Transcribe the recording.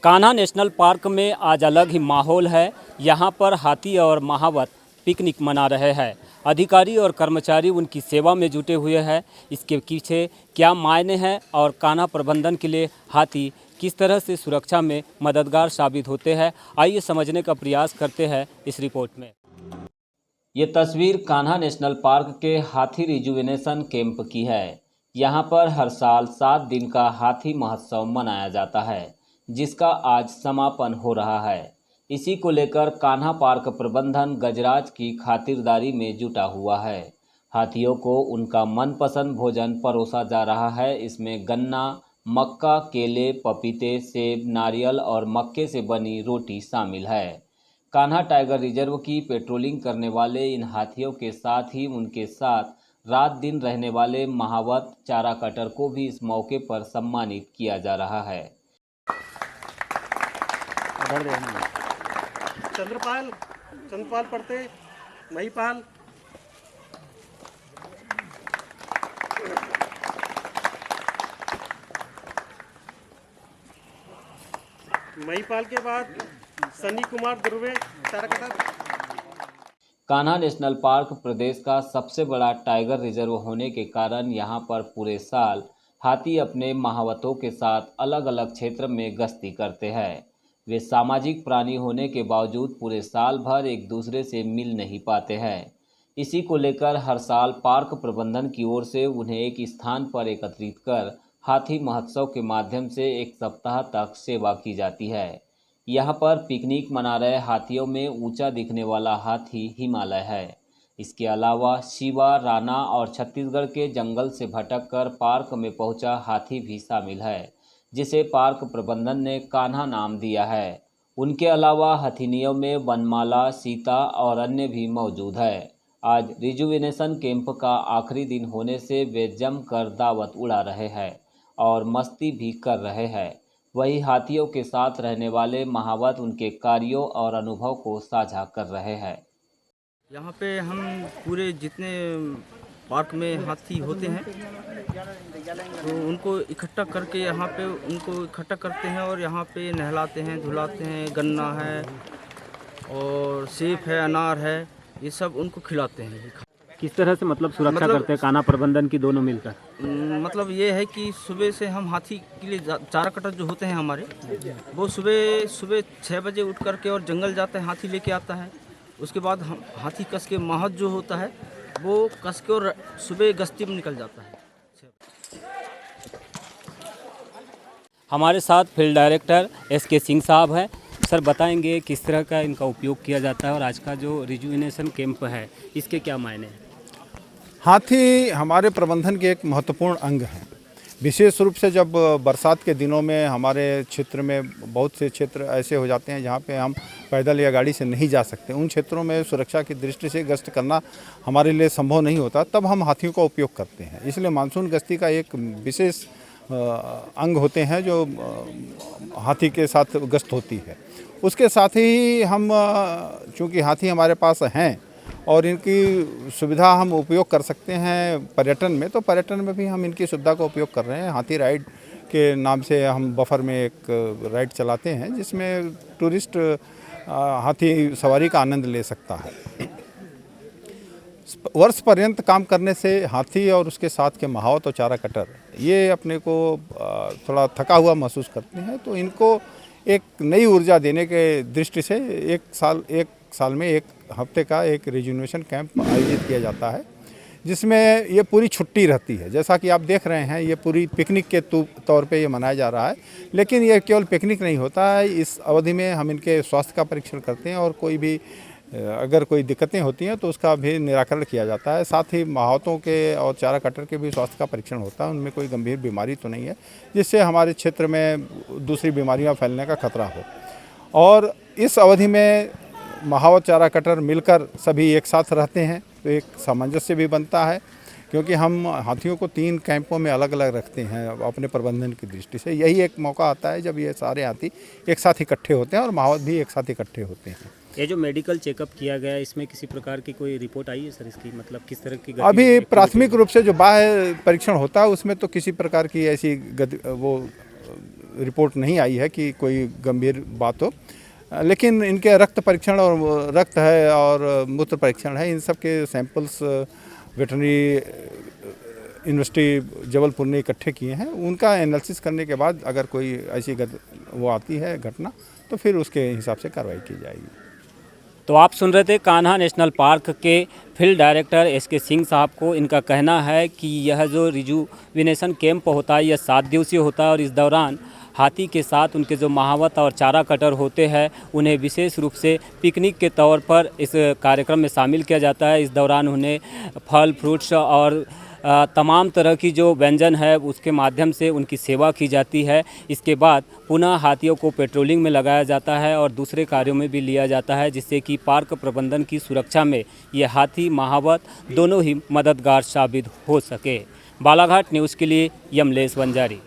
Kanha national park में आज अलग ही माहौल है। यहाँ पर हाथी और महावत पिकनिक मना रहे हैं। अधिकारी और कर्मचारी उनकी सेवा में जुटे हुए हैं। इसके पीछे क्या मायने हैं और कान्हा प्रबंधन के लिए हाथी किस तरह से सुरक्षा में मददगार साबित होते हैं, आइए समझने का प्रयास करते हैं इस रिपोर्ट में। ये तस्वीर कान्हा नेशनल पार्क के हाथी रिजुविनेशन कैंप की है। यहाँ पर हर साल 7 दिन का हाथी महोत्सव मनाया जाता है, जिसका आज समापन हो रहा है। इसी को लेकर कान्हा पार्क प्रबंधन गजराज की खातिरदारी में जुटा हुआ है। हाथियों को उनका मनपसंद भोजन परोसा जा रहा है। इसमें गन्ना, मक्का, केले, पपीते, सेब, नारियल और मक्के से बनी रोटी शामिल है। कान्हा टाइगर रिजर्व की पेट्रोलिंग करने वाले इन हाथियों के साथ ही उनके साथ रात दिन रहने वाले महावत चारा कटर को भी इस मौके पर सम्मानित किया जा रहा है। चंद्रपाल पढ़ते महिपाल के बाद सनी कुमार दुर्वे चाराकटा। कान्हा नेशनल पार्क प्रदेश का सबसे बड़ा टाइगर रिजर्व होने के कारण यहाँ पर पूरे साल हाथी अपने महावतों के साथ अलग अलग क्षेत्र में गश्ती करते हैं। वे सामाजिक प्राणी होने के बावजूद पूरे साल भर एक दूसरे से मिल नहीं पाते हैं। इसी को लेकर हर साल पार्क प्रबंधन की ओर से उन्हें एक स्थान पर एकत्रित कर हाथी महोत्सव के माध्यम से एक सप्ताह तक सेवा की जाती है। यहाँ पर पिकनिक मना रहे हाथियों में ऊंचा दिखने वाला हाथी हिमालय है। इसके अलावा शिवा, राणा और छत्तीसगढ़ के जंगल से भटककर पार्क में पहुंचा हाथी भी शामिल है, जिसे पार्क प्रबंधन ने कान्हा नाम दिया है। उनके अलावा हथिनियों में वनमाला, सीता और अन्य भी मौजूद है। आज रिजुविनेशन कैंप का आखिरी दिन होने से वे जमकर दावत उड़ा रहे हैं और मस्ती भी कर रहे हैं। वही हाथियों के साथ रहने वाले महावत उनके कार्यों और अनुभव को साझा कर रहे हैं। यहाँ पे हम पूरे जितने पार्क में हाथी होते हैं तो उनको इकट्ठा करके यहाँ पे उनको इकट्ठा करते हैं और यहाँ पे नहलाते हैं, धुलाते हैं। गन्ना है और सेब है, अनार है, ये सब उनको खिलाते हैं। किस तरह से सुरक्षा करते हैं कान्हा प्रबंधन की दोनों मिलकर? मतलब ये है कि सुबह से हम हाथी के लिए चारा कटर जो होते हैं हमारे, वो सुबह 6 बजे उठ करके और जंगल जाते हैं, हाथी लेके आता है। उसके बाद हम हाथी कस के महत जो होता है वो कस के और सुबह गश्ती में निकल जाता है। हमारे साथ फील्ड डायरेक्टर SK सिंह साहब हैं। सर, बताएंगे किस तरह का इनका उपयोग किया जाता है और आज का जो रिजुविनेशन कैंप है इसके क्या मायने हैं? हाथी हमारे प्रबंधन के एक महत्वपूर्ण अंग हैं। विशेष रूप से जब बरसात के दिनों में हमारे क्षेत्र में बहुत से क्षेत्र ऐसे हो जाते हैं जहाँ पे हम पैदल या गाड़ी से नहीं जा सकते, उन क्षेत्रों में सुरक्षा की दृष्टि से गश्त करना हमारे लिए संभव नहीं होता, तब हम हाथियों का उपयोग करते हैं। इसलिए मानसून गश्ती का एक विशेष अंग होते हैं जो हाथी के साथ गश्त होती है। उसके साथ ही हम चूँकि हाथी हमारे पास हैं और इनकी सुविधा हम उपयोग कर सकते हैं पर्यटन में, तो पर्यटन में भी हम इनकी सुविधा का उपयोग कर रहे हैं। हाथी राइड के नाम से हम बफर में एक राइड चलाते हैं जिसमें टूरिस्ट हाथी सवारी का आनंद ले सकता है। वर्ष पर्यंत काम करने से हाथी और उसके साथ के महावत और चारा कटर ये अपने को थोड़ा थका हुआ महसूस करते हैं, तो इनको एक नई ऊर्जा देने के दृष्टि से एक साल में एक हफ्ते का एक रिजुविनेशन कैंप आयोजित किया जाता है, जिसमें ये पूरी छुट्टी रहती है। जैसा कि आप देख रहे हैं, ये पूरी पिकनिक के तौर पे ये मनाया जा रहा है, लेकिन ये केवल पिकनिक नहीं होता है। इस अवधि में हम इनके स्वास्थ्य का परीक्षण करते हैं और कोई भी अगर कोई दिक्कतें होती हैं तो उसका भी निराकरण किया जाता है। साथ ही महावतों के और चारा कटर के भी स्वास्थ्य का परीक्षण होता है, उनमें कोई गंभीर बीमारी तो नहीं है जिससे हमारे क्षेत्र में दूसरी बीमारियां फैलने का खतरा हो। और इस अवधि में महावत चारा कटर मिलकर सभी एक साथ रहते हैं तो एक सामंजस्य भी बनता है, क्योंकि हम हाथियों को 3 कैंपों में अलग अलग रखते हैं अपने प्रबंधन की दृष्टि से। यही एक मौका आता है जब ये सारे हाथी एक साथ इकट्ठे होते हैं और महावत भी एक साथ इकट्ठे होते हैं। ये जो मेडिकल चेकअप किया गया है, इसमें किसी प्रकार की कोई रिपोर्ट आई है सर? इसकी किस तरह की अभी प्राथमिक रूप से जो बाह्य परीक्षण होता है उसमें तो किसी प्रकार की ऐसी रिपोर्ट नहीं आई है कि कोई गंभीर बात हो, लेकिन इनके रक्त परीक्षण और रक्त है और मूत्र परीक्षण है, इन सब के सैंपल्स वेटरनरी यूनिवर्सिटी जबलपुर ने इकट्ठे किए हैं। उनका एनालिसिस करने के बाद अगर कोई ऐसी वो आती है घटना तो फिर उसके हिसाब से कार्रवाई की जाएगी। तो आप सुन रहे थे कान्हा नेशनल पार्क के फील्ड डायरेक्टर एसके सिंह साहब को। इनका कहना है कि यह जो रिजुविनेशन कैंप होता है यह 7 दिवसीय होता है और इस दौरान हाथी के साथ उनके जो महावत और चारा कटर होते हैं उन्हें विशेष रूप से पिकनिक के तौर पर इस कार्यक्रम में शामिल किया जाता है। इस दौरान उन्हें फल फ्रूट्स और तमाम तरह की जो व्यंजन है उसके माध्यम से उनकी सेवा की जाती है। इसके बाद पुनः हाथियों को पेट्रोलिंग में लगाया जाता है और दूसरे कार्यों में भी लिया जाता है, जिससे कि पार्क प्रबंधन की सुरक्षा में ये हाथी महावत दोनों ही मददगार साबित हो सके। बालाघाट न्यूज़ के लिए यमलेश वंजारी।